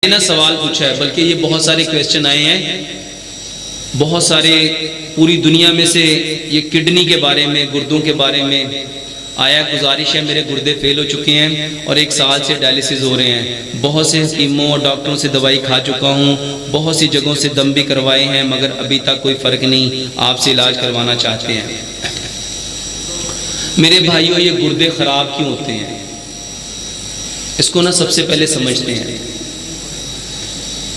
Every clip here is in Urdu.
نہ سوال پوچھا ہے بلکہ یہ بہت سارے کویسچن آئے ہیں، بہت سارے پوری دنیا میں سے یہ کڈنی کے بارے میں، گردوں کے بارے میں آیا گزارش ہے۔ میرے گردے فیل ہو چکے ہیں اور 1 سال سے ڈائلیسس ہو رہے ہیں، بہت سے حکیموں اور ڈاکٹروں سے دوائی کھا چکا ہوں، بہت سی جگہوں سے دم بھی کروائے ہیں مگر ابھی تک کوئی فرق نہیں، آپ سے علاج کروانا چاہتے ہیں۔ میرے بھائیوں، یہ گردے خراب کیوں ہوتے ہیں اس کو سب سے پہلے سمجھتے ہیں۔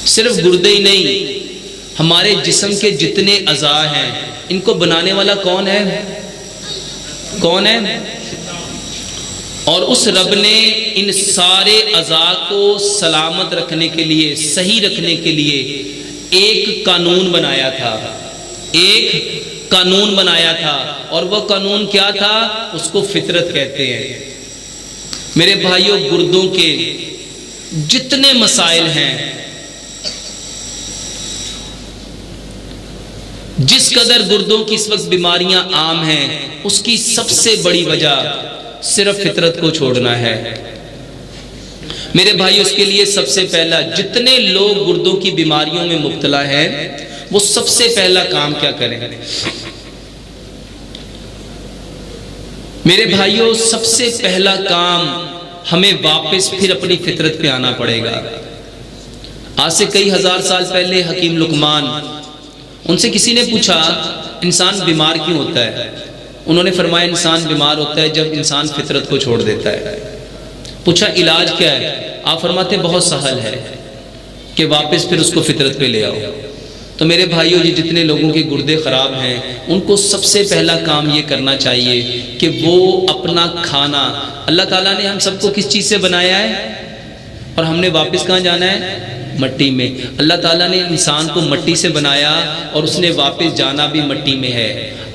صرف گردے ہی نہیں، ہمارے جسم کے جتنے اعضاء ہیں ان کو بنانے والا کون ہے؟ کون ہے؟ اور اس رب نے ان سارے اعضاء کو سلامت رکھنے کے لیے، صحیح رکھنے کے لیے ایک قانون بنایا تھا، ایک قانون بنایا تھا، اور وہ قانون کیا تھا؟ اس کو فطرت کہتے ہیں۔ میرے بھائیوں، گردوں کے جتنے مسائل ہیں، جس قدر گردوں کی اس وقت بیماریاں عام ہیں، اس کی سب سے بڑی وجہ صرف فطرت کو چھوڑنا ہے۔ میرے بھائی، اس کے لیے سب سے پہلا، جتنے لوگ گردوں کی بیماریوں میں مبتلا ہیں وہ سب سے پہلا کام کیا کریں؟ میرے بھائیوں، سب سے پہلا کام ہمیں واپس پھر اپنی فطرت پہ آنا پڑے گا۔ آج سے کئی ہزار سال پہلے حکیم لقمان، ان سے کسی نے پوچھا انسان بیمار کیوں ہوتا ہے؟ انہوں نے فرمایا انسان بیمار ہوتا ہے جب انسان فطرت کو چھوڑ دیتا ہے۔ پوچھا علاج کیا ہے؟ آپ فرماتے بہت سہل ہے کہ واپس پھر اس کو فطرت پہ لے آؤ۔ تو میرے بھائیوں، یہ جتنے لوگوں کے گردے خراب ہیں ان کو سب سے پہلا کام یہ کرنا چاہیے کہ وہ اپنا کھانا، اللہ تعالیٰ نے ہم سب کو کس چیز سے بنایا ہے اور ہم نے واپس کہاں جانا ہے؟ مٹی میں۔ اللہ تعالیٰ نے انسان کو مٹی سے بنایا اور اس نے واپس جانا بھی مٹی میں ہے۔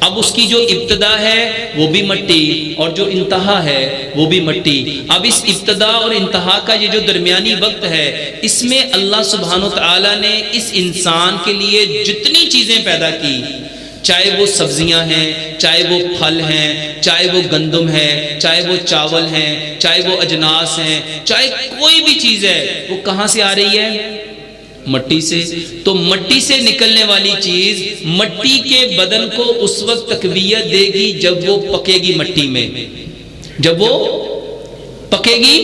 اب اس کی جو ابتدا ہے وہ بھی مٹی اور جو انتہا ہے وہ بھی مٹی۔ اب اس ابتدا اور انتہا کا یہ جو درمیانی وقت ہے، اس میں اللہ سبحانہ و تعالیٰ نے اس انسان کے لیے جتنی چیزیں پیدا کی، چاہے وہ سبزیاں ہیں، چاہے وہ پھل ہیں، چاہے وہ گندم ہے، چاہے وہ چاول ہیں، چاہے وہ اجناس ہیں، چاہے کوئی بھی چیز ہے، وہ کہاں سے آ رہی ہے؟ مٹی سے۔ تو مٹی سے نکلنے والی چیز مٹی کے بدن کو اس وقت تقویت دے گی جب وہ پکے گی مٹی میں، جب وہ پکے گی۔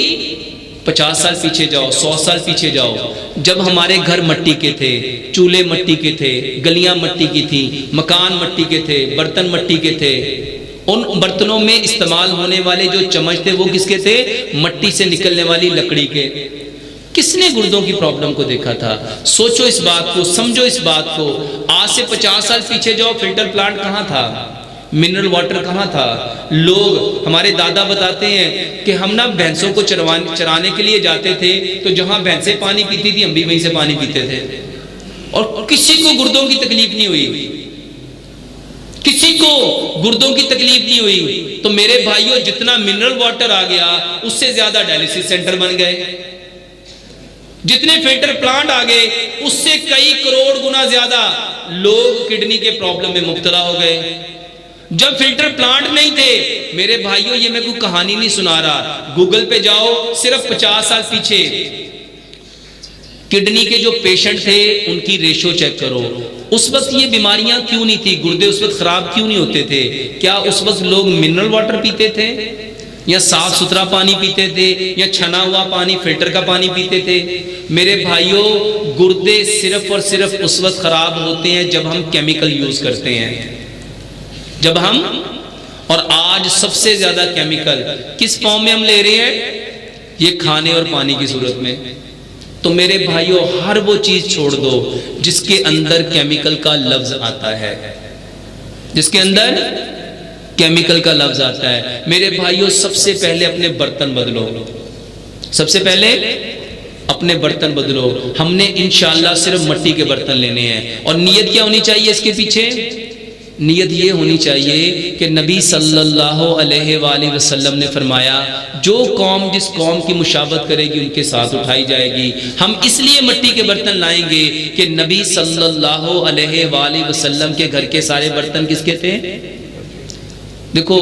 50 سال پیچھے جاؤ، 100 سال پیچھے جاؤ، جب ہمارے گھر مٹی کے تھے، چولہے مٹی کے تھے، گلیاں مٹی کی تھیں، مکان مٹی کے تھے، برتن مٹی کے تھے، ان برتنوں میں استعمال ہونے والے جو چمچ تھے وہ کس کے تھے؟ مٹی سے نکلنے والی لکڑی کے۔ کس نے گردوں کی پرابلم کو دیکھا تھا؟ سوچو اس بات کو، سمجھو اس بات کو۔ آج سے 50 سال پیچھے جاؤ، فلٹر پلانٹ کہاں تھا؟ منرل واٹر کہاں تھا؟ لوگ، ہمارے دادا بتاتے ہیں کہ ہم بھینسوں کو چرانے کے لیے جاتے تھے تو جہاں بھینسیں پانی پیتی تھی ہم بھی وہیں سے پانی پیتے تھے، اور کسی کو گردوں کی تکلیف نہیں ہوئی، کسی کو گردوں کی تکلیف نہیں ہوئی۔ تو میرے بھائیوں، جتنا منرل واٹر آ گیا اس سے زیادہ ڈائلیسس سینٹر بن گئے، جتنے فلٹر پلانٹ آ گئے اس سے کئی کروڑ گنا زیادہ لوگ کڈنی کے پرابلم میں مبتلا ہو گئے۔ جب فلٹر پلانٹ نہیں تھے میرے بھائیوں، یہ میں کوئی کہانی نہیں سنا رہا، گوگل پہ جاؤ، صرف 50 سال پیچھے کڈنی کے جو پیشنٹ تھے ان کی ریشو چیک کرو۔ اس وقت یہ بیماریاں کیوں نہیں تھی؟ گردے اس وقت خراب کیوں نہیں ہوتے تھے؟ کیا اس وقت لوگ منرل واٹر پیتے تھے یا صاف ستھرا پانی پیتے تھے یا چھنا ہوا پانی، فلٹر کا پانی پیتے تھے؟ میرے بھائیوں، گردے صرف اور صرف اس وقت خراب ہوتے ہیں جب ہم کیمیکل یوز کرتے ہیں، جب ہم، اور آج سب سے زیادہ کیمیکل کس فارم میں ہم لے رہے ہیں؟ یہ کھانے اور پانی کی صورت میں۔ تو میرے بھائیوں، ہر وہ چیز چھوڑ دو جس کے اندر کیمیکل کا لفظ آتا ہے، جس کے اندر کیمیکل کا لفظ آتا ہے۔ میرے بھائیوں، سب سے پہلے اپنے برتن بدلو، سب سے پہلے اپنے برتن بدلو۔ ہم نے انشاءاللہ صرف مٹی کے برتن لینے ہیں، اور نیت کیا ہونی چاہیے اس کے پیچھے؟ نیت یہ ہونی چاہیے کہ نبی صلی اللہ علیہ وآلہ وسلم نے فرمایا جو قوم جس قوم کی مشابہت کرے گی ان کے ساتھ اٹھائی جائے گی۔ ہم اس لیے مٹی کے برتن لائیں گے کہ نبی صلی اللہ علیہ وآلہ وسلم کے گھر کے سارے برتن کس کے تھے؟ دیکھو،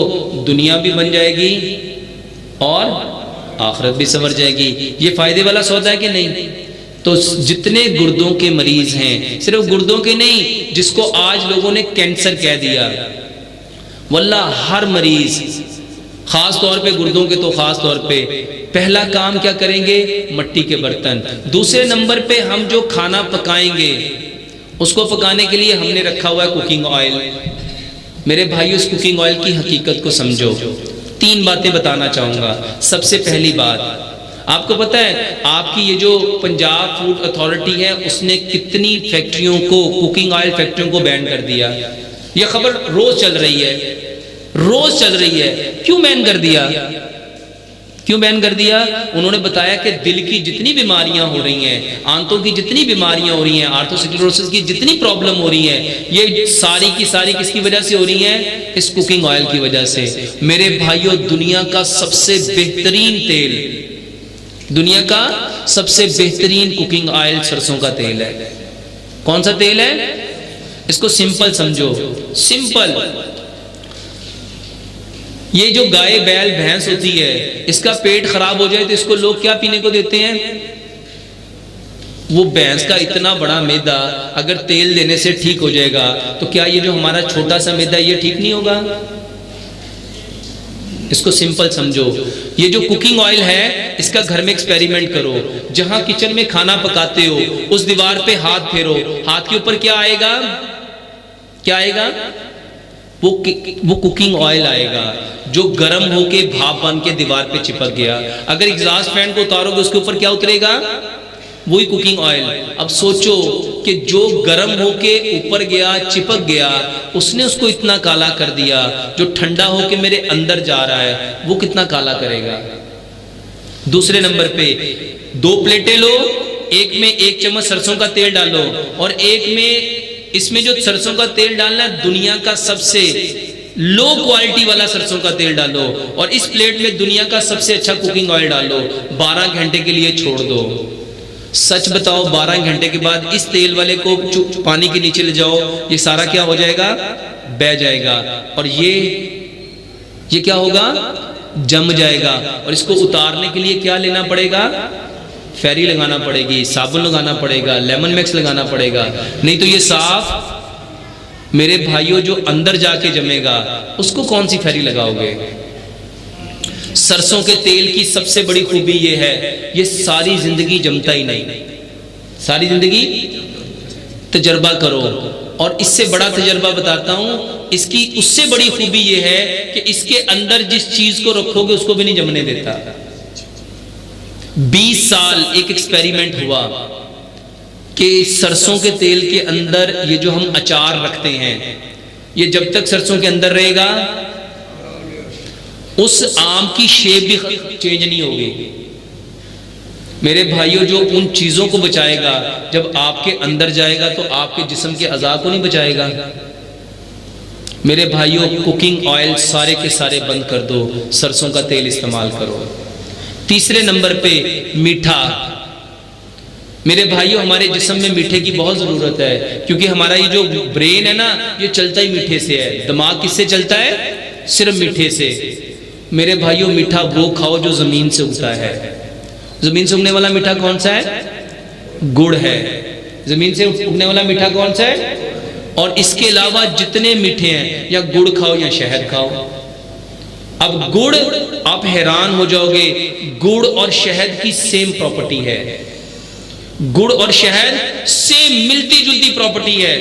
دنیا بھی بن جائے گی اور آخرت بھی سنور جائے گی۔ یہ فائدے والا سودا ہے کہ نہیں؟ تو جتنے گردوں کے مریض ہیں، صرف گردوں کے نہیں، جس کو آج لوگوں نے کینسر کہہ دیا، واللہ ہر مریض، خاص طور پہ گردوں کے تو خاص طور پہ، پہلا کام کیا کریں گے؟ مٹی کے برتن۔ دوسرے نمبر پہ ہم جو کھانا پکائیں گے، اس کو پکانے کے لیے ہم نے رکھا ہوا ہے کوکنگ آئل۔ میرے بھائیو، اس کوکنگ آئل کی حقیقت کو سمجھو۔ 3 باتیں بتانا چاہوں گا۔ سب سے پہلی بات، آپ کو پتہ ہے آپ کی یہ جو پنجاب فوڈ اتھارٹی ہے، اس نے کتنی فیکٹریوں کو، کوکنگ آئل فیکٹریوں کو بین کر دیا۔ یہ خبر روز چل رہی ہے، روز چل رہی ہے۔ کیوں بین کر دیا؟ کیوں بین کر دیا؟ انہوں نے بتایا کہ دل کی جتنی بیماریاں ہو رہی ہیں، آنتوں کی جتنی بیماریاں ہو رہی ہیں، آرتھروسکلیروسس کی جتنی پرابلم ہو رہی ہیں، یہ ساری کی ساری کس کی وجہ سے ہو رہی ہیں؟ اس کوکنگ آئل کی وجہ سے۔ میرے بھائیو، دنیا کا سب سے بہترین تیل، دنیا کا سب سے بہترین کوکنگ آئل سرسوں کا تیل ہے۔ کون سا تیل ہے؟ اس کو سمپل سمجھو، سمپل۔ یہ جو گائے بیل بھینس ہوتی ہے، اس کا پیٹ خراب ہو جائے تو اس کو لوگ کیا پینے کو دیتے ہیں؟ وہ بھینس کا اتنا بڑا میدا اگر تیل دینے سے ٹھیک ہو جائے گا تو کیا یہ جو ہمارا چھوٹا سا میدا یہ ٹھیک نہیں ہوگا؟ اس کو سمپل سمجھو۔ یہ جو کوکنگ آئل ہے، اس کا گھر میں ایکسپیریمنٹ کرو۔ جہاں کچن میں کھانا پکاتے ہو، اس دیوار پہ ہاتھ پھیرو، ہاتھ کے اوپر کیا آئے گا؟ کیا آئے گا؟ وہ کوکنگ آئل آئے گا جو گرم ہو کے بھاپ بن کے دیوار پہ چپک گیا۔ اگر ایگزاسٹ فین کو اتارو گے، اس کے اوپر کیا اترے گا؟ وہی کوکنگ آئل۔ اب سوچو کہ جو گرم ہو کے اوپر گیا، چپک گیا، اس نے اس کو اتنا کالا کر دیا، جو ٹھنڈا ہو کے میرے اندر جا رہا ہے وہ کتنا کالا کرے گا؟ دوسرے نمبر پہ 2 پلیٹیں لو، ایک میں 1 چمچ سرسوں کا تیل ڈالو، اور ایک میں، اس میں جو سرسوں کا تیل ڈالنا ہے دنیا کا سب سے لو کوالٹی والا سرسوں کا تیل ڈالو، اور اس پلیٹ میں دنیا کا سب سے اچھا کوکنگ آئل ڈالو، 12 گھنٹے کے لیے چھوڑ دو۔ سچ بتاؤ، 12 گھنٹے کے بعد اس تیل والے کو پانی کے نیچے لے جاؤ، یہ سارا کیا ہو جائے گا؟ بہہ جائے گا، اور یہ کیا ہوگا؟ جم جائے گا۔ اور اس کو اتارنے کے لیے کیا لینا پڑے گا؟ فیری لگانا پڑے گی، صابن لگانا پڑے گا، لیمن میکس لگانا پڑے گا، نہیں تو یہ صاف۔ میرے بھائیوں، جو اندر جا کے جمے گا اس کو کون سی فیری لگاؤ گے؟ سرسوں کے تیل کی سب سے بڑی خوبی یہ ہے، یہ ساری زندگی جمتا ہی نہیں، ساری زندگی۔ تجربہ کرو، اور اس سے بڑا تجربہ بتاتا ہوں، اس کی اس سے بڑی خوبی یہ ہے کہ اس کے اندر جس چیز کو رکھو گے اس کو بھی نہیں جمنے دیتا۔ 20 سال ایک ایکسپیریمنٹ ہوا کہ سرسوں کے تیل کے اندر یہ جو ہم اچار رکھتے ہیں، یہ جب تک سرسوں کے اندر رہے گا اس آم کی شیپ بھی چینج نہیں ہوگی۔ میرے بھائیوں، جو ان چیزوں کو بچائے گا جب آپ کے اندر جائے گا تو آپ کے جسم کے اعضاء کو نہیں بچائے گا۔ میرے بھائیوں، کوکنگ آئل سارے کے سارے بند کر دو، سرسوں کا تیل استعمال کرو۔ تیسرے نمبر پہ میٹھا۔ میرے بھائیوں، ہمارے جسم میں میٹھے کی بہت ضرورت ہے، کیونکہ ہمارا یہ جو برین ہے نا، یہ چلتا ہی میٹھے سے ہے۔ دماغ کس سے چلتا ہے؟ صرف میٹھے سے۔ میرے بھائیوں، میٹھا وہ کھاؤ جو زمین سے اگتا ہے۔ زمین سے اگنے والا میٹھا کون سا ہے؟ گڑ ہے۔ زمین سے اگنے والا میٹھا کون سا ہے؟ اور اس کے علاوہ جتنے میٹھے ہیں، یا گڑ کھاؤ یا شہد کھاؤ۔ اب گڑ، آپ حیران ہو جاؤ گے، گڑ اور شہد کی سیم پراپرٹی ہے۔ گڑ اور شہد سیم ملتی جلتی پراپرٹی ہے۔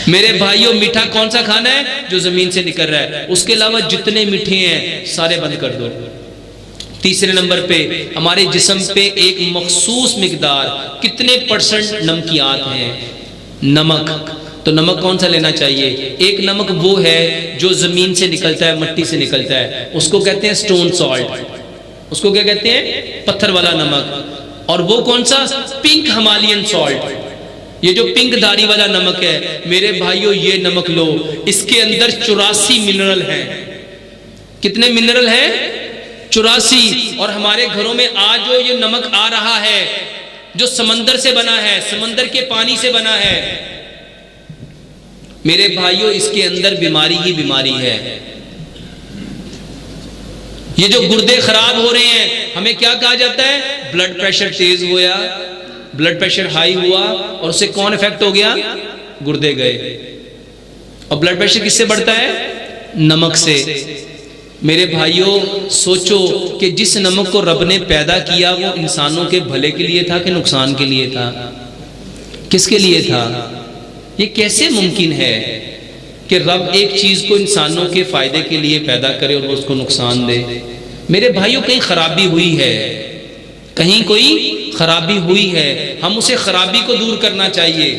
میرے بھائیوں، میٹھا کون سا کھانا ہے؟ جو زمین سے نکل رہا ہے۔ اس کے علاوہ جتنے میٹھے ہیں سارے بند کر دو۔ تیسرے نمبر پہ ہمارے جسم پہ ایک مخصوص مقدار، کتنے % نمکیات ہیں؟ نمک۔ تو نمک کون سا لینا چاہیے؟ ایک نمک وہ ہے جو زمین سے نکلتا ہے، مٹی سے نکلتا ہے، اس کو کہتے ہیں سٹون سالٹ۔ اس کو کیا کہتے ہیں؟ پتھر والا نمک۔ اور وہ کون سا؟ Pink Himalayan salt. یہ جو پنک دھاری والا نمک ہے، میرے بھائیوں یہ نمک لو، اس کے اندر 84 منرل ہیں۔ کتنے منرل ہیں؟ 84۔ اور ہمارے گھروں میں آج جو یہ نمک آ رہا ہے، جو سمندر سے بنا ہے، سمندر کے پانی سے بنا ہے، میرے بھائیوں اس کے اندر بیماری ہی بیماری ہے۔ یہ جو گردے خراب ہو رہے ہیں ہمیں کیا کہا جاتا ہے؟ بلڈ پریشر تیز ہوا، بلڈ پریشر ہائی ہوا اور اس سے کون افیکٹ ہو گیا؟ گردے گئے۔ اور بلڈ پریشر کس سے بڑھتا ہے؟ نمک سے۔ میرے بھائیوں سوچو کہ جس نمک کو رب نے پیدا کیا وہ انسانوں کے بھلے کے لیے تھا کہ نقصان کے لیے تھا؟ کس کے لیے تھا؟ یہ کیسے ممکن ہے کہ رب ایک چیز کو انسانوں کے فائدے کے لیے پیدا کرے اور وہ اس کو نقصان دے؟ میرے بھائیوں کہیں خرابی ہوئی ہے، کہیں کوئی خرابی ہوئی ہے، ہم اسے خرابی کو دور کرنا چاہیے۔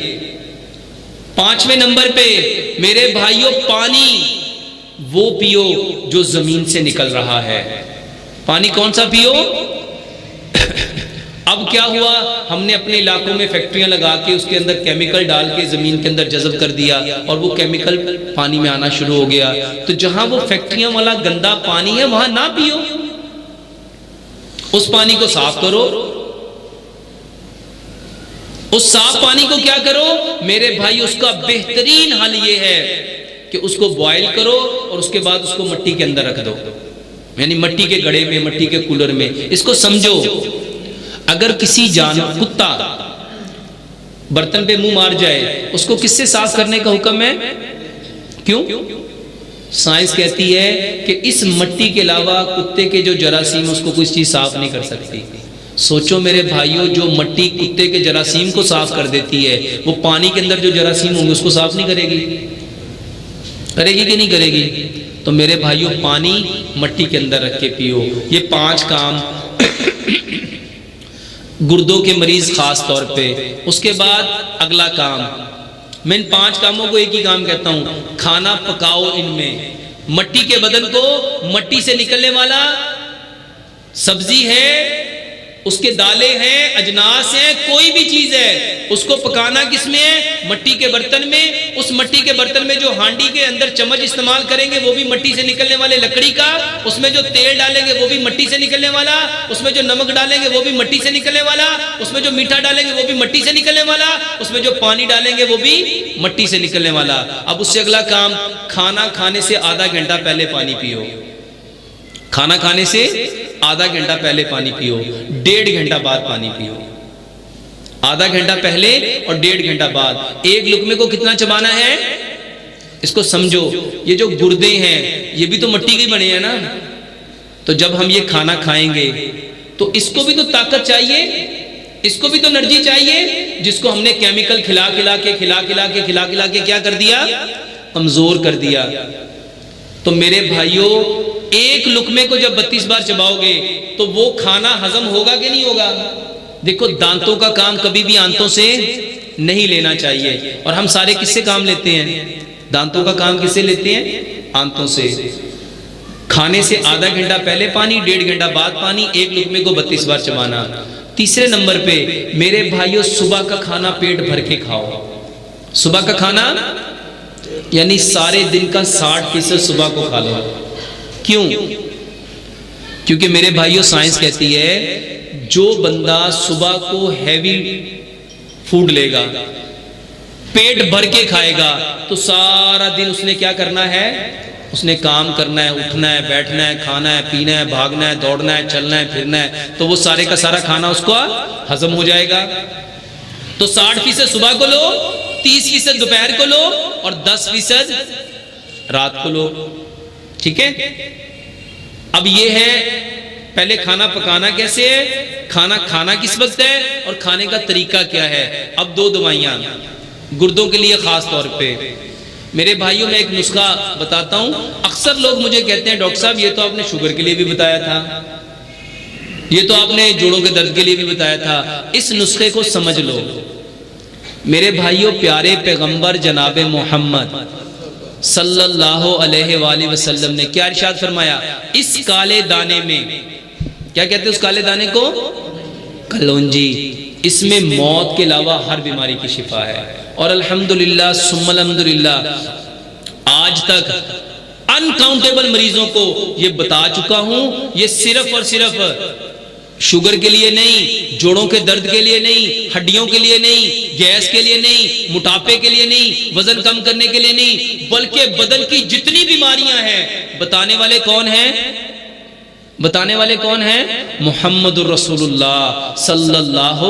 5ویں نمبر پہ میرے بھائیوں پانی وہ پیو جو زمین سے نکل رہا ہے۔ پانی کون سا پیو؟ اب کیا ہوا، ہم نے اپنے علاقوں میں فیکٹریاں لگا کے اس کے اندر کیمیکل ڈال کے زمین کے اندر جذب کر دیا اور وہ کیمیکل پانی میں آنا شروع ہو گیا۔ تو جہاں وہ فیکٹریاں والا گندا پانی ہے وہاں نہ پیو، اس پانی کو صاف کرو۔ اس صاف پانی کو کیا کرو میرے بھائی؟ اس کا بہترین حل یہ ہے کہ اس کو بوائل کرو اور اس کے بعد اس کو مٹی کے اندر رکھ دو، یعنی مٹی کے گڑھے میں، مٹی کے کولر میں۔ اس کو سمجھو، اگر کسی جانور کتا برتن پہ منہ مار جائے اس کو کس سے صاف کرنے کا حکم ہے؟ کیوں؟ سائنس کہتی ہے کہ اس مٹی کے علاوہ کتے کے جو جراثیم اس کو کوئی چیز صاف نہیں کر سکتی۔ سوچو میرے بھائیوں، جو مٹی کتے کے جراثیم کو صاف کر دیتی ہے وہ پانی کے اندر جو جراثیم ہوں گے اس کو صاف نہیں کرے گی؟ کرے گی کہ نہیں کرے گی؟ تو میرے بھائیوں پانی مٹی کے اندر رکھ کے پیو۔ یہ 5 کام گردوں کے مریض خاص طور پہ۔ اس کے بعد اگلا کام، میں ان 5 کاموں کو ایک ہی کام کہتا ہوں، کھانا پکاؤ ان میں۔ مٹی کے بدن کو مٹی سے نکلنے والا سبزی ہے، اس کے دالیں ہیں، اجناس ہیں، کوئی بھی چیز ہے، اس کو پکانا کس میں ہے؟ مٹی کے برتن میں۔ اس مٹی کے برتن میں جو ہانڈی کے اندر چمچ استعمال کریں گے وہ بھی مٹی سے نکلنے والے لکڑی کا، اس میں جو تیل ڈالیں گے وہ بھی مٹی سے نکلنے والا، اس میں جو نمک ڈالیں گے وہ بھی مٹی سے نکلنے والا، اس میں جو میٹھا ڈالیں گے وہ بھی مٹی سے نکلنے والا، اس میں جو پانی ڈالیں گے وہ بھی مٹی سے نکلنے والا۔ اب اس سے اگلا کام، کھانا کھانے سے آدھا گھنٹہ پہلے پانی پیو۔ کھانا کھانے سے آدھا گھنٹہ پہلے پانی پیو، 1.5 گھنٹہ بعد پانی پیو۔ آدھا گھنٹہ پہلے اور 1.5 گھنٹہ بعد۔ ایک لقمے کو کتنا چبانا ہے؟ اس کو سمجھو، یہ جو گردے ہیں یہ بھی تو مٹی کے بنے ہیں نا، تو جب ہم یہ کھانا کھائیں گے تو اس کو بھی تو طاقت چاہیے، اس کو بھی تو انرجی چاہیے، جس کو ہم نے کیمیکل کھلا کھلا کے کیا کر دیا؟ کمزور کر دیا۔ تو میرے بھائیوں ایک لقمے کو جب 32 بار چباؤ گے تو وہ کھانا ہضم ہوگا کہ نہیں ہوگا؟ دیکھو دانتوں کا کام کبھی بھی آنتوں سے نہیں لینا چاہیے، اور ہم سارے کس سے کام لیتے ہیں؟ دانتوں کا کام کس سے لیتے ہیں؟ آنتوں سے۔ کھانے سے آدھا گھنٹہ پہلے پانی، 1.5 گھنٹہ بعد پانی، ایک لقمے کو 32 بار چبانا۔ تیسرے نمبر پہ میرے بھائیوں صبح کا کھانا پیٹ بھر کے کھاؤ۔ صبح کا کھانا یعنی سارے دن کا 60% صبح کو کھا لو۔ کیوں؟ کیونکہ میرے بھائیوں سائنس کہتی ہے جو بندہ صبح کو ہیوی فوڈ لے گا، پیٹ بھر کے کھائے گا، تو سارا دن اس نے کیا کرنا ہے؟ اس نے کام کرنا ہے، اٹھنا ہے، بیٹھنا ہے، کھانا ہے، پینا ہے، بھاگنا ہے، دوڑنا ہے، چلنا ہے، پھرنا ہے، تو وہ سارے کا سارا کھانا اس کو ہضم ہو جائے گا۔ تو 60% صبح کو لو، 30% دوپہر کو لو اور 10% رات کو لو۔ ٹھیک ہے؟ اب یہ ہے پہلے کھانا پکانا کیسے ہے، کھانا کھانا کس وقت ہے اور کھانے کا طریقہ کیا ہے۔ اب 2 دوائیاں گردوں کے لیے خاص طور پہ۔ میرے بھائیوں میں ایک نسخہ بتاتا ہوں، اکثر لوگ مجھے کہتے ہیں ڈاکٹر صاحب یہ تو آپ نے شوگر کے لیے بھی بتایا تھا، یہ تو آپ نے جوڑوں کے درد کے لیے بھی بتایا تھا۔ اس نسخے کو سمجھ لو میرے بھائیوں، پیارے پیغمبر جناب محمد صلی اللہ علیہ وآلہ وسلم نے کیا ارشاد فرمایا؟ اس کالے دانے میں، کیا کہتے ہیں اس کالے دانے کو؟ کلونجی۔ اس میں موت کے علاوہ ہر بیماری کی شفا ہے، اور الحمدللہ ثم الحمدللہ آج تک انکاؤنٹیبل مریضوں کو یہ بتا چکا ہوں۔ یہ صرف اور صرف شوگر کے لیے نہیں، جوڑوں کے درد کے لیے نہیں، ہڈیوں کے لیے نہیں، گیس کے لیے نہیں، موٹاپے کے لیے نہیں، وزن کم کرنے کے لیے نہیں، بلکہ بدن کی جتنی بیماریاں ہیں، بتانے والے کون ہیں؟ بتانے والے کون ہیں؟ محمد الرسول اللہ صلی اللہ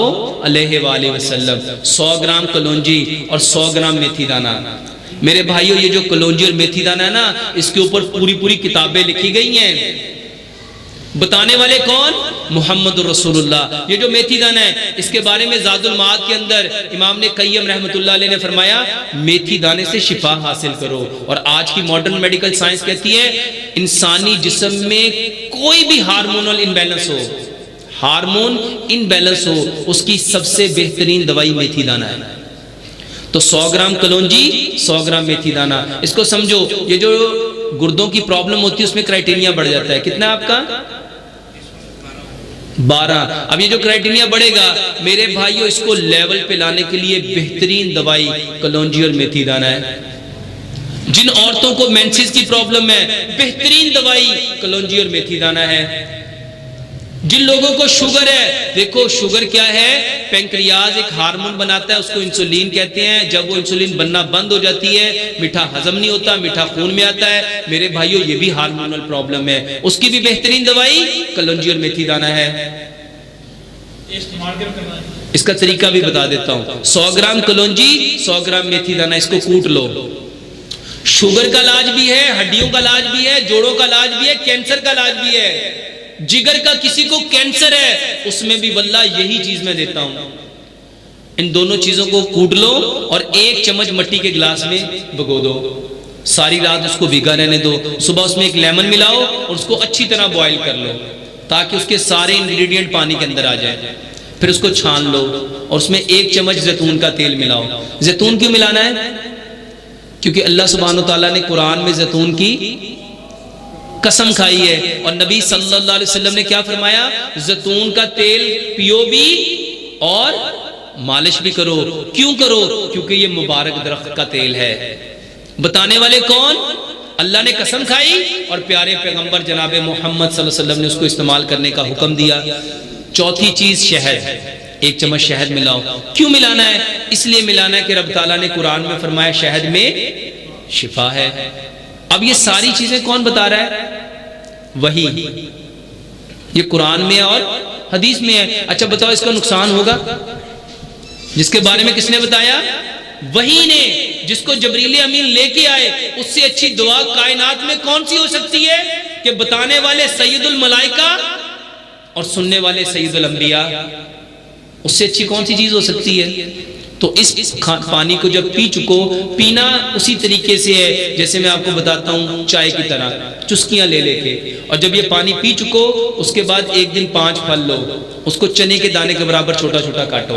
علیہ وآلہ وسلم۔ 100 گرام کلونجی اور 100 گرام میتھی دانہ۔ میرے بھائیوں یہ جو کلونجی اور میتھی دانہ ہے نا، اس کے اوپر پوری کتابیں لکھی گئی ہیں۔ بتانے والے کون؟ محمد الرسول اللہ۔ یہ جو میتھی دانہ ہے اس کے بارے میں زاد المعاد کے اندر امام نے قیم رحمۃ اللہ علیہ نے فرمایا میتھی دانے سے شفا حاصل کرو۔ اور آج کی ماڈرن میڈیکل سائنس کہتی ہے انسانی جسم میں کوئی بھی ہارمونل انبیلنس ہو، ہارمون انبیلنس ہو، اس کی سب سے بہترین دوائی میتھی دانہ ہے۔ تو 100 گرام کلونجی، 100 گرام میتھی دانہ۔ اس کو سمجھو، یہ جو گردوں کی پرابلم ہوتی ہے اس میں کرائٹینیا بڑھ جاتا ہے۔ کتنا آپ کا؟ 12۔ اب یہ جو کرائٹینیا بڑھے گا میرے بھائیوں، اس کو لیول پہ لانے کے لیے بہترین دوائی کلونجی اور میتھی دانہ ہے۔ جن عورتوں کو مینسز کی پرابلم ہے بہترین دوائی کلونجی اور میتھی دانہ ہے۔ جن لوگوں کو شوگر ہے، دیکھو شوگر کیا ہے، پینکریاز ایک ہارمون بناتا ہے، اس کو انسولین کہتے ہیں۔ جب وہ انسولین بننا بند ہو جاتی ہے میٹھا ہضم نہیں ہوتا، میٹھا خون میں آتا ہے۔ میرے بھائیوں یہ بھی ہارمونل پرابلم ہے، اس کی بھی بہترین دوائی کلونجی اور میتھی دانہ ہے۔ اس کا طریقہ بھی بتا دیتا ہوں۔ 100 گرام کلونجی، 100 گرام میتھی دانہ، اس کو کوٹ لو۔ شوگر کا علاج بھی ہے، ہڈیوں کا علاج بھی ہے، جوڑوں کا علاج بھی ہے، کینسر کا علاج بھی ہے۔ جگر کا کسی کو کینسر ہے اس میں بھی واللہ یہی چیز میں دیتا ہوں۔ ان دونوں چیزوں کو کوٹ لو اور 1 چمچ مٹی کے گلاس میں بھگو دو، ساری رات اس کو بھیگا رہنے دو۔ صبح اس میں 1 لیمن ملاؤ اور اس کو اچھی طرح بوائل کر لو تاکہ اس کے سارے انگریڈینٹ پانی کے اندر آ جائیں۔ پھر اس کو چھان لو اور اس میں 1 چمچ زیتون کا تیل ملاؤ۔ زیتون کیوں ملانا ہے؟ کیونکہ اللہ سبحانہ وتعالیٰ نے قرآن میں زیتون کی قسم کھائی ہے، اور نبی صلی اللہ علیہ وسلم نے کیا فرمایا؟ زیتون کا تیل پیو بھی اور مالش بھی کرو۔ کیوں کرو؟ کیونکہ یہ مبارک درخت کا تیل ہے۔ بتانے والے کون؟ اللہ نے قسم کھائی اور پیارے پیغمبر جناب محمد صلی اللہ علیہ وسلم نے اس کو استعمال کرنے کا حکم دیا۔ چوتھی چیز شہد، 1 چمچ شہد ملاؤ۔ کیوں ملانا ہے؟ اس لیے ملانا ہے کہ رب تعالیٰ نے قرآن میں فرمایا شہد میں شفا ہے۔ اب یہ ساری چیزیں کون بتا رہا ہے؟ وہی، یہ قرآن میں اور حدیث میں ہے۔ اچھا بتاؤ اس کا نقصان ہوگا؟ جس کے بارے میں کس نے بتایا؟ وہی نے، جس کو جبریل امین لے کے آئے۔ اس سے اچھی دعا کائنات میں کون سی ہو سکتی ہے کہ بتانے والے سید الملائکہ اور سننے والے سید الانبیاء؟ اس سے اچھی کون سی چیز ہو سکتی ہے؟ تو اس پانی کو جب پی چکو، پینا اسی طریقے سے ہے جیسے میں آپ کو بتاتا ہوں چائے کی طرح، چسکیاں لے لے کے۔ اور جب یہ پانی پی چکو اس کے بعد 1 دن 5 پھل لو، اس کو چنے کے دانے کے برابر چھوٹا چھوٹا کاٹو،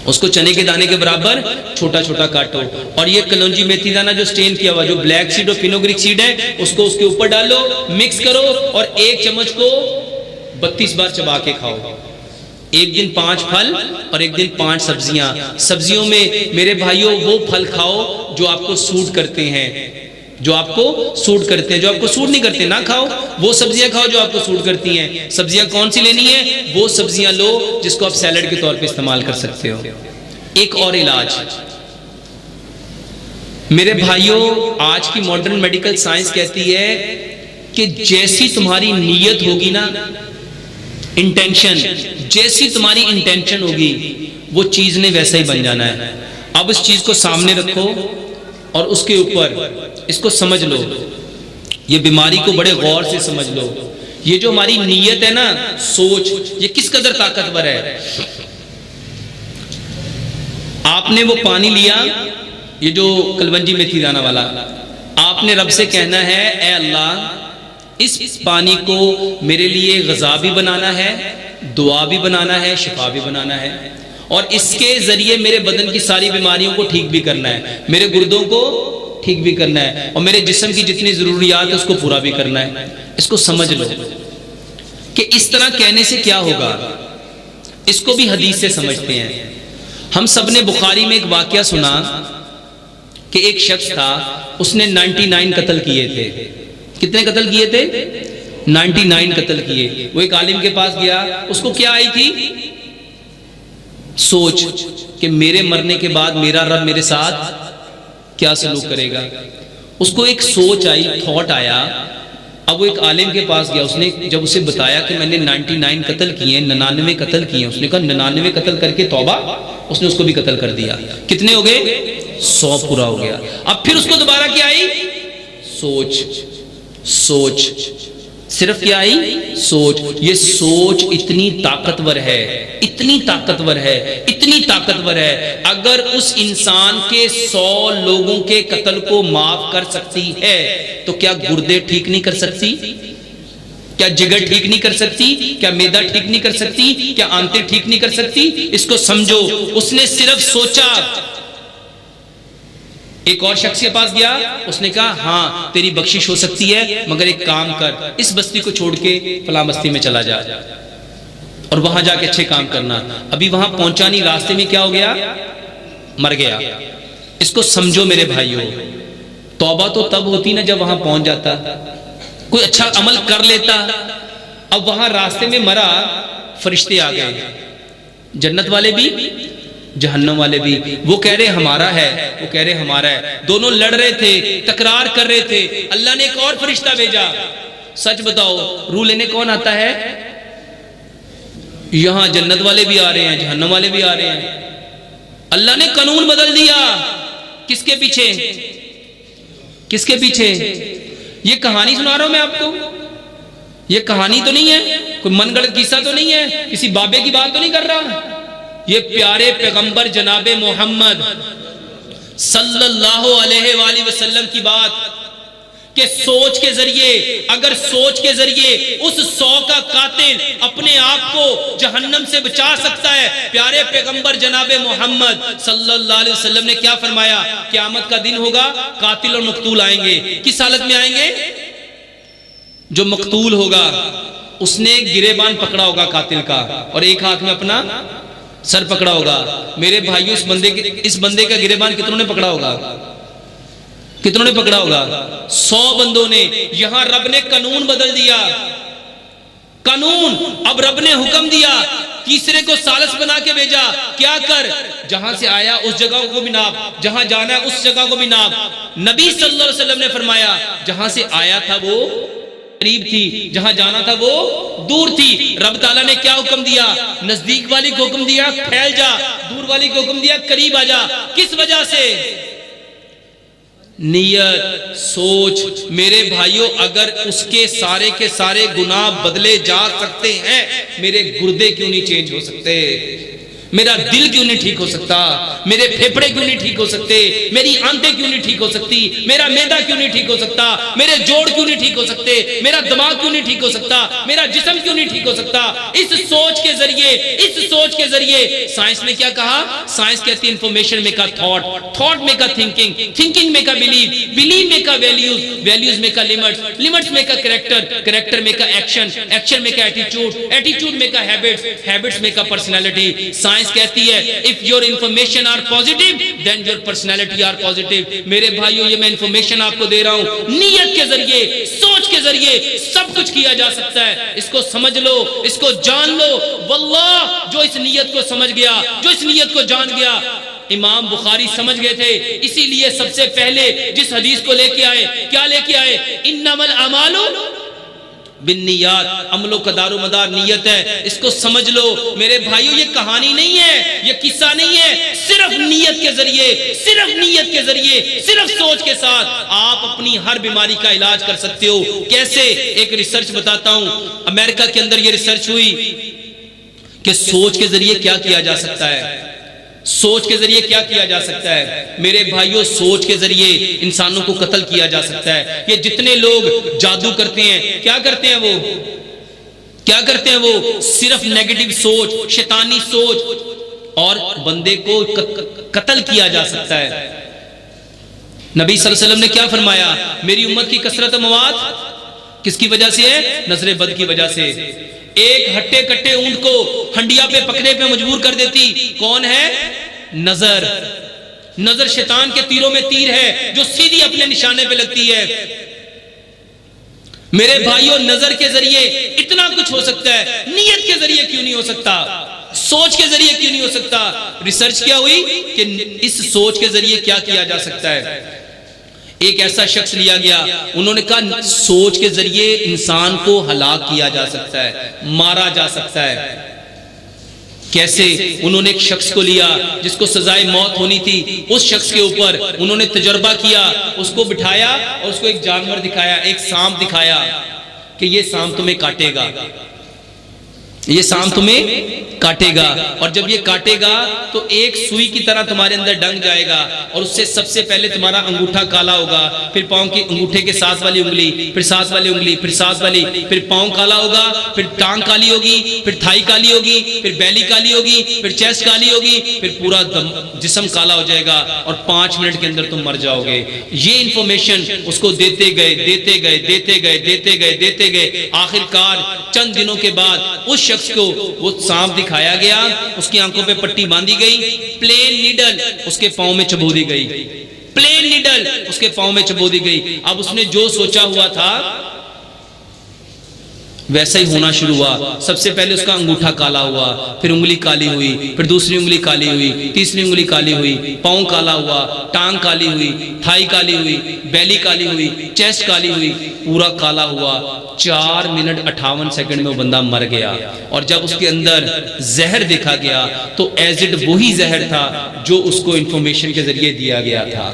اس کو چنے کے دانے کے برابر چھوٹا چھوٹا کاٹو، اور یہ کلونجی میتھی دانہ جو سٹین کیا ہوا، جو بلیک سیڈ اور فینوگریک سیڈ ہے، اس کو اس کے اوپر ڈالو، مکس کرو اور 1 چمچ کو 32 بار چبا کے کھاؤ۔ 1 دن 5 پھل اور 1 دن 5 سبزیاں۔ سبزیوں میں میرے بھائیوں وہ پھل کھاؤ جو آپ کو سوٹ کرتے ہیں، جو آپ کو سوٹ کرتے ہیں۔ جو آپ کو سوٹ نہیں کرتے نہ کھاؤ، وہ سبزیاں کھاؤ جو آپ کو سوٹ کرتی ہیں۔ سبزیاں کون سی لینی ہیں؟ وہ سبزیاں لو جس کو آپ سیلڈ کے طور پہ استعمال کر سکتے ہو۔ ایک اور علاج میرے بھائیوں، آج کی ماڈرن میڈیکل سائنس کہتی ہے کہ جیسی تمہاری نیت ہوگی نا، انٹینشن، جیسی تمہاری انٹینشن ہوگی وہ چیز نے ویسا ہی بن جانا ہے۔ اب اس چیز کو سامنے رکھو اور اس کے اوپر اس کو سمجھ لو، یہ بیماری کو بڑے غور سے سمجھ لو۔ یہ جو ہماری نیت ہے نا، سوچ، یہ کس قدر طاقتور ہے۔ آپ نے وہ پانی لیا، یہ جو کلونجی میتھی دانہ والا، آپ نے رب سے کہنا ہے اے اللہ اس پانی کو میرے لیے غذا بھی بنانا ہے، دعا بھی بنانا ہے، شفا بھی بنانا ہے، اور اس کے ذریعے میرے بدن کی ساری بیماریوں کو ٹھیک بھی کرنا ہے، میرے گردوں کو ٹھیک بھی کرنا ہے، اور میرے جسم کی جتنی ضروریات ہے اس کو پورا بھی کرنا ہے۔ اس کو سمجھ لو کہ اس طرح کہنے سے کیا ہوگا۔ اس کو بھی حدیث سے سمجھتے ہیں۔ ہم سب نے بخاری میں ایک واقعہ سنا کہ ایک شخص تھا، اس نے 99 قتل کیے تھے۔ کتنے قتل کیے تھے؟ 99 قتل کیے۔ وہ ایک عالم کے پاس گیا، اس کو کیا آئی تھی؟ سوچ کہ میرے مرنے کے بعد میرا رب میرے ساتھ کیا سلوک کرے گا۔ اس کو ایک سوچ آئی، تھاٹ آیا، اب وہ ایک عالم کے پاس گیا، اس نے جب اسے بتایا کہ میں نے 99 قتل کیے ہیں، 99 قتل کیے ہیں، اس نے کہا 99 قتل کر کے توبہ، اس نے اس کو بھی قتل کر دیا۔ کتنے ہو گئے؟ 100 پورا ہو گیا۔ اب پھر اس کو دوبارہ کیا آئی؟ سوچ۔ صرف کیا آئی؟ سوچ۔ یہ سوچ اتنی طاقتور ہے، اتنی طاقتور ہے، اتنی طاقتور ہے، اگر اس انسان کے 100 لوگوں کے قتل کو معاف کر سکتی ہے تو کیا گردے ٹھیک نہیں کر سکتی؟ کیا جگر ٹھیک نہیں کر سکتی؟ کیا میدا ٹھیک نہیں کر سکتی؟ کیا آنتیں ٹھیک نہیں کر سکتی؟ اس کو سمجھو، اس نے صرف سوچا۔ ایک اور شخص کے پاس گیا، اس نے کہا ہاں تیری بخشش ہو سکتی ہے، مگر ایک کام کر، اس بستی کو چھوڑ کے فلاں بستی میں چلا جا اور وہاں جا کے اچھے کام کرنا۔ ابھی وہاں پہنچا نہیں، راستے میں کیا ہو گیا؟ مر گیا۔ اس کو سمجھو میرے بھائیوں، توبہ تو تب ہوتی نا جب وہاں پہنچ جاتا، کوئی اچھا عمل کر لیتا۔ اب وہاں راستے میں مرا، فرشتے آ گئے، جنت والے بھی جہنم والے بھی، وہ کہہ رہے ہمارا ہے، وہ کہہ رہے ہمارا ہے، دونوں لڑ رہے تھے، تکرار کر رہے تھے۔ اللہ نے ایک اور فرشتہ بھیجا۔ سچ بتاؤ روح لینے کون آتا ہے؟ یہاں جنت والے بھی آ رہے ہیں، جہنم والے بھی آ رہے ہیں۔ اللہ نے قانون بدل دیا۔ کس کے پیچھے؟ کس کے پیچھے؟ یہ کہانی سنا رہا ہوں میں آپ کو، یہ کہانی تو نہیں ہے، کوئی من گڑھ قصہ تو نہیں ہے، کسی بابے کی بات تو نہیں کر رہا، یہ پیارے پیغمبر جناب محمد صلی اللہ علیہ وآلہ وسلم کی بات، کہ سوچ کے ذریعے، اگر سوچ کے ذریعے اس 100 کا قاتل اپنے آپ کو جہنم سے بچا سکتا ہے۔ پیارے پیغمبر جناب محمد صلی اللہ علیہ وسلم نے کیا فرمایا؟ قیامت کا دن ہوگا، قاتل اور مقتول آئیں گے۔ کس حالت میں آئیں گے؟ جو مقتول ہوگا اس نے گریبان پکڑا ہوگا قاتل کا، اور ایک ہاتھ میں اپنا سر پکڑا ہوگا۔ میرے بھائیوں اس بندے کا گریبان کتنوں نے پکڑا ہوگا؟ کتنوں نے پکڑا ہوگا؟ 100 بندوں نے۔ یہاں رب نے قانون بدل دیا، قانون۔ اب رب نے حکم دیا، تیسرے کو ثالث بنا کے بھیجا، کیا کر؟ جہاں سے آیا اس جگہ کو بھی ناپ، جہاں جانا ہے اس جگہ کو بھی ناپ۔ نبی صلی اللہ علیہ وسلم نے فرمایا جہاں سے آیا تھا وہ قریب تھی، جہاں جانا تھا وہ دور تھی۔ رب تعالیٰ نے کیا حکم دیا؟ نزدیک والی کو حکم دیا پھیل جا، دور والی کو حکم دیا قریب آ جا۔ کس وجہ سے؟ نیت، سوچ۔ میرے بھائیوں اگر اس کے سارے گناہ بدلے جا سکتے ہیں، میرے گردے کیوں نہیں چینج ہو سکتے؟ میرا دل کیوں نہیں ٹھیک ہو سکتا؟ میرے پھیپھڑے کیوں نہیں ٹھیک ہو سکتے؟ میری آنتیں کیوں نہیں ٹھیک ہو سکتی؟ میرا معدہ کیوں نہیں ٹھیک ہو سکتا؟ میرے جوڑ کیوں نہیں ٹھیک ہو سکتے؟ میرا دماغ کیوں نہیں ٹھیک ہو سکتا؟ میرا جسم کیوں نہیں ٹھیک ہو سکتا؟ اس سوچ کے ذریعے سائنس نے کیا کہا؟ سائنس کہتی ہے information make a thought, thought make a thinking, thinking make a blue, blue make a values, values make a limits, limits make a character, character make a action, action make a attitude, attitude make a habits, habits make a personality. Science کہتی ہے if your information are positive then your personality are positive۔ میرے بھائیوں یہ میں انفارمیشن آپ کو دے رہا ہوں، نیت کے ذریعے، سوچ کے ذریعے سب کچھ کیا جا سکتا ہے۔ اس کو سمجھ لو، اس کو جان لو۔ واللہ جو اس نیت کو سمجھ گیا، جو اس نیت کو جان گیا، امام بخاری سمجھ گئے تھے، اسی لیے سب سے پہلے جس حدیث کو لے کے آئے، کیا لے کے آئے؟ انما الاعمال بالنیات، عملوں کا دار و مدار نیت ہے۔ اس کو سمجھ لو میرے بھائیوں، یہ کہانی نہیں ہے، یہ قصہ نہیں ہے، صرف نیت کے ذریعے، صرف نیت کے ذریعے، صرف سوچ کے ساتھ آپ اپنی ہر بیماری کا علاج کر سکتے ہو۔ کیسے؟ ایک ریسرچ بتاتا ہوں، امریکہ کے اندر یہ ریسرچ ہوئی کہ سوچ کے ذریعے کیا کیا جا سکتا ہے، سوچ کے ذریعے کیا کیا جا سکتا ہے۔ میرے بھائیوں سوچ کے ذریعے انسانوں کو قتل کیا جا سکتا ہے۔ یہ جتنے لوگ جادو کرتے ہیں، کیا کرتے ہیں وہ؟ کیا کرتے ہیں وہ؟ صرف نیگیٹو سوچ، شیطانی سوچ، اور بندے کو قتل کیا جا سکتا ہے۔ نبی صلی اللہ علیہ وسلم نے کیا فرمایا؟ میری امت کی کثرت مواد کس کی وجہ سے ہے؟ نظر بد کی وجہ سے۔ ایک ہٹے کٹے اونٹ کو ہنڈیا پہ پکنے پہ مجبور کر دیتی، کون ہے؟ نظر۔ نظر شیطان کے تیروں میں تیر ہے جو سیدھی اپنے نشانے پہ لگتی ہے۔ میرے بھائیوں نظر کے ذریعے اتنا کچھ ہو سکتا ہے، نیت کے ذریعے کیوں نہیں ہو سکتا؟ سوچ کے ذریعے کیوں نہیں ہو سکتا؟ ریسرچ کیا ہوئی کہ اس سوچ کے ذریعے کیا کیا جا سکتا ہے۔ ایک ایسا شخص لیا گیا، انہوں نے کہا سوچ کے ذریعے انسان کو ہلاک کیا جا سکتا ہے، مارا جا سکتا ہے۔ کیسے؟ انہوں نے ایک شخص کو لیا جس کو سزائے موت ہونی تھی، اس شخص کے اوپر انہوں نے تجربہ کیا، اس کو بٹھایا اور اس کو ایک جانور دکھایا، ایک سانپ دکھایا کہ یہ سانپ تمہیں کاٹے گا، یہ سانپ تمہیں کاٹے گا، اور جب یہ کاٹے گا تو ایک سوئی کی طرح تمہارے اندر ڈنگ جائے گا، اور اس سے سب سے پہلے تمہارا انگوٹھا کالا ہوگا، پھر پاؤں کی انگوٹھے کے ساتھ والی انگلی، پھر ساتھ والی انگلی، پھر ساتھ والی، پھر پاؤں کالا ہوگا، پھر ٹانگ کالی ہوگی، پھر تھائی کالی ہوگی، پھر بیلی کالی ہوگی، پھر چیسٹ کالی ہوگی، پھر پورا جسم کالا ہو جائے گا، اور 5 منٹ کے اندر تم مر جاؤ گے۔ یہ انفارمیشن اس کو دیتے گئے دیتے گئے دیتے گئے دیتے گئے دیتے گئے، آخر کار چند دنوں کے بعد اس شخص کو وہ سانپ دکھایا گیا، اس کی آنکھوں پہ پٹی باندھی گئی، پلین نیڈل اس کے پاؤں میں چبو دی گئی، پلین نیڈل اس کے پاؤں میں چبو دی گئی۔ اب اس نے جو سوچا ہوا تھا ویسا ہی ہونا شروع ہوا۔ سب سے پہلے اس کا انگوٹھا کالا ہوا، پھر انگلی کالی ہوئی، پھر دوسری انگلی کالی ہوئی، تیسری انگلی کالی ہوئی، پاؤں کالا ہوا، ٹانگ کالی ہوئی، تھائی کالی ہوئی، بیلی کالی ہوئی، چیسٹ کالی ہوئی، پورا کالا ہوا۔ 4 منٹ 58 سیکنڈ میں وہ بندہ مر گیا۔ اور جب اس کے اندر زہر دیکھا گیا تو ایز اٹ وہی زہر تھا جو اس کو انفارمیشن کے ذریعے دیا گیا تھا۔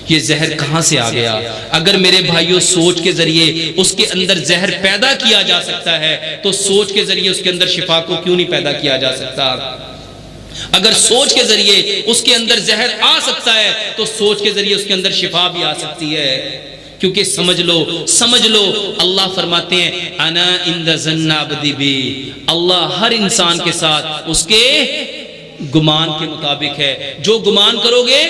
یہ زہر کہاں سے آ گیا؟ اگر میرے بھائیوں سوچ کے ذریعے اس کے اندر زہر پیدا کیا جا سکتا ہے تو سوچ کے ذریعے اس کے اندر شفا کو کیوں نہیں پیدا کیا جا سکتا؟ اگر سوچ کے ذریعے اس کے اندر زہر آ سکتا ہے تو سوچ کے ذریعے اس کے اندر شفا بھی آ سکتی ہے۔ کیونکہ سمجھ لو اللہ فرماتے ہیں انا عند ظن عبدی بی، اللہ ہر انسان کے ساتھ اس کے گمان کے مطابق ہے۔ جو گمان کرو گے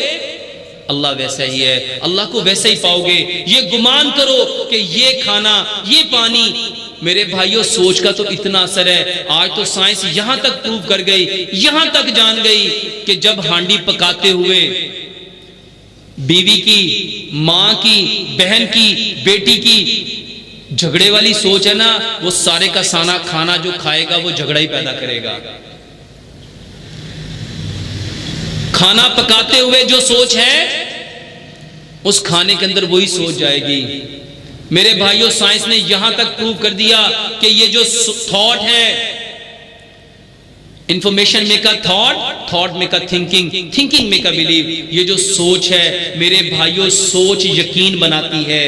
اللہ ویسا ہی ہے، اللہ کو ویسا ہی پاؤ گے۔ یہ گمان کرو کہ یہ کھانا، یہ پانی، میرے بھائیوں سوچ کا تو اتنا اثر ہے۔ آج تو سائنس یہاں تک پروو کر گئی، یہاں تک جان گئی کہ جب ہانڈی پکاتے ہوئے بیوی کی، ماں کی، بہن کی، بیٹی کی جھگڑے والی سوچ ہے نا، وہ سارے کا سارا کھانا جو کھائے گا وہ جھگڑا ہی پیدا کرے گا۔ کھانا پکاتے ہوئے جو سوچ ہے اس کھانے کے اندر وہی سوچ جائے گی۔ میرے بھائیوں سائنس نے یہاں تک پروو کر دیا کہ یہ جو تھاٹ ہے، information make a thought, thought make a thinking, thinking make a blue. یہ جو سوچ ہے میرے بھائیوں، سوچ یقین بناتی ہے۔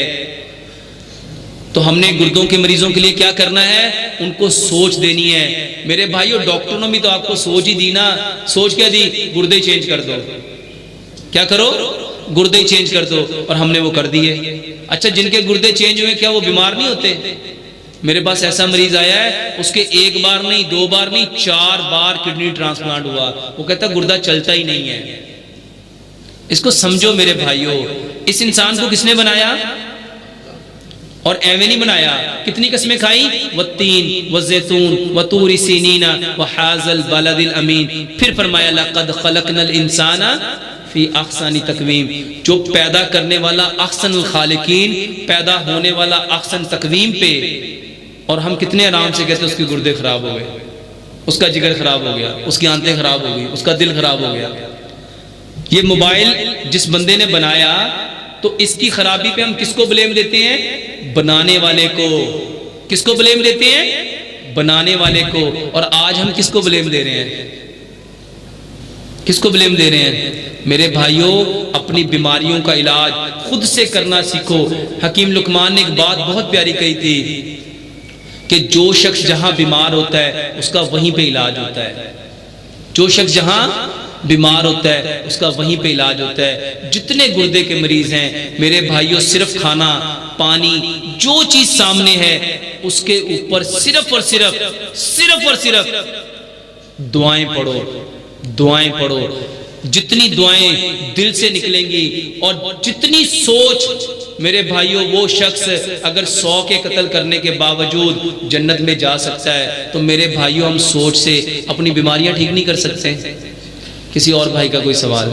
تو ہم نے گردوں کے مریضوں کے لیے کیا کرنا ہے؟ ان کو سوچ دینی ہے۔ میرے بھائیوں ڈاکٹروں نے بھی تو آپ کو سوچ ہی دی نا۔ سوچ کیا دی؟ گردے چینج کر دو۔ کیا کرو؟ گردے چینج کر دو، اور ہم نے وہ کر دیے۔ اچھا جن کے گردے چینج ہوئے کیا وہ بیمار نہیں ہوتے؟ میرے پاس ایسا مریض آیا ہے، اس کے 1 بار نہیں، 2 بار نہیں، 4 بار کڈنی ٹرانسپلانٹ ہوا۔ وہ کہتا گردہ چلتا ہی نہیں ہے۔ اس کو سمجھو میرے بھائیوں، اس انسان کو کس نے بنایا؟ اور ایویں نہیں بنایا۔ کتنی قسمیں کھائی؟ والتین والزیتون وطور سینین وحاذا البلد الامین۔ پھر فرمایا لقد خلقنا الانسان فی احسن تقویم۔ جو پیدا کرنے والا احسن الخالقین، پیدا ہونے والا احسن تقویم پہ، اور ہم کتنے آرام سے کہتے ہیں اس کے گردے خراب ہو گئے، اس کا جگر خراب ہو گیا، اس کی آنتیں خراب ہو گئی، اس کا دل خراب ہو گیا۔ یہ موبائل جس بندے نے بنایا تو اس کی خرابی پہ ہم کس کو بلیم دیتے ہیں؟ بنانے والے کو۔ کس کو بلیم دیتے ہیں؟ بنانے والے کو۔ اور آج ہم کس کو بلیم دے رہے ہیں؟ کس کو بلیم دے رہے ہیں؟ میرے بھائیوں اپنی بیماریوں کا علاج خود سے کرنا سیکھو۔ حکیم لقمان نے ایک بات بہت پیاری کہی تھی کہ جو شخص جہاں بیمار ہوتا ہے اس کا وہیں پہ علاج ہوتا ہے۔ جو شخص جہاں بیمار ہوتا ہے اس کا وہیں پہ علاج ہوتا ہے۔ جتنے گردے کے مریض ہیں میرے بھائیوں، صرف کھانا، پانی، جو چیز سامنے ہے اس کے اوپر صرف اور صرف دعائیں پڑھو، دعائیں پڑھو۔ جتنی دعائیں دل سے نکلیں گی اور جتنی سوچ، میرے بھائیوں وہ شخص اگر 100 کے قتل کرنے کے باوجود جنت میں جا سکتا ہے تو میرے بھائیوں ہم سوچ سے اپنی بیماریاں ٹھیک نہیں کر سکتے؟ کسی اور بھائی کا کوئی سوال؟